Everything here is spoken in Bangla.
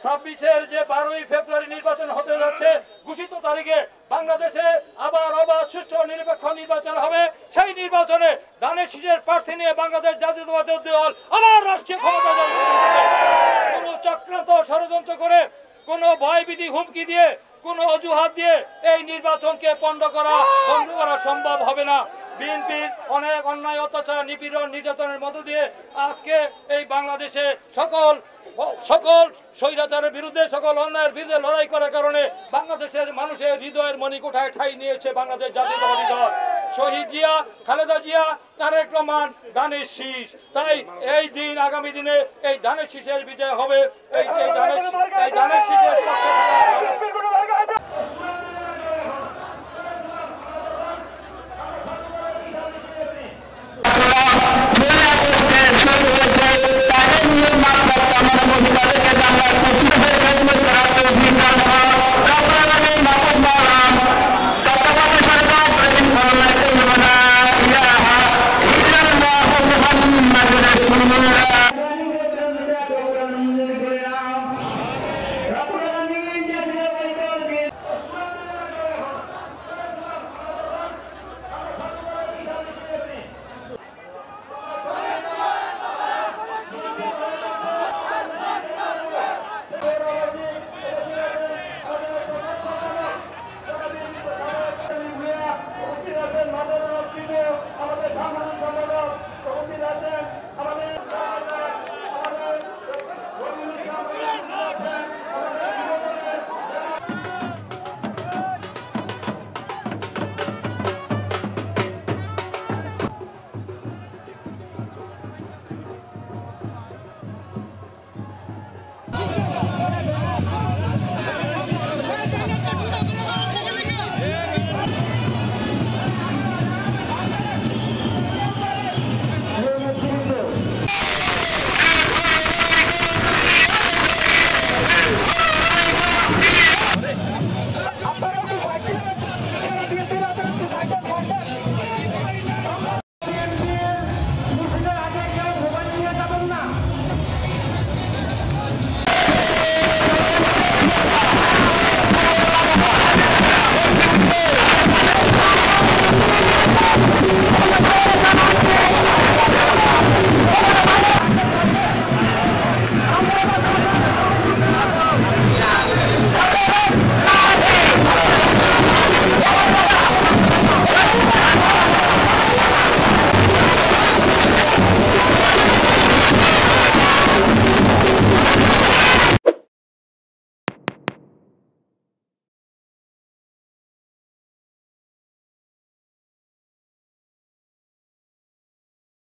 26-এর যে 12ই ফেব্রুয়ারি নির্বাচন হতে যাচ্ছে, ঘোষিত তারিখে বাংলাদেশে আবার অবাধ সুষ্ঠু নিরপেক্ষ নির্বাচন হবে। সেই নির্বাচনে ধানের শীষের প্রার্থী নিয়ে বাংলাদেশ জাতীয়তাবাদী দল আবার রাষ্ট্রীয় ক্ষমতা দখল করবে। কোনো চক্রান্ত ষড়যন্ত্র করে, কোনো ভয়ভীতি হুমকি দিয়ে, কোনো অজুহাত দিয়ে এই নির্বাচনকে বন্ধ করা সম্ভব হবে না। বিএনপির অনেক অন্যায়, অত্যাচার, নিপীড়ন, নির্যাতনের মধ্য দিয়ে আজকে এই বাংলাদেশে সকল স্বৈরাচারের বিরুদ্ধে, সকল অন্যায়ের বিরুদ্ধে লড়াই করার কারণে বাংলাদেশের মানুষের হৃদয়ের মণিকোঠায় ঠাঁই নিয়েছে বাংলাদেশ জাতীয়তাবাদী দল। শহীদ জিয়া, খালেদা জিয়া, তারেক রহমান, ধানের শীষ। তাই এই দিন, আগামী দিনে এই ধানের শীষের বিজয় হবে। এই ধানের শীষের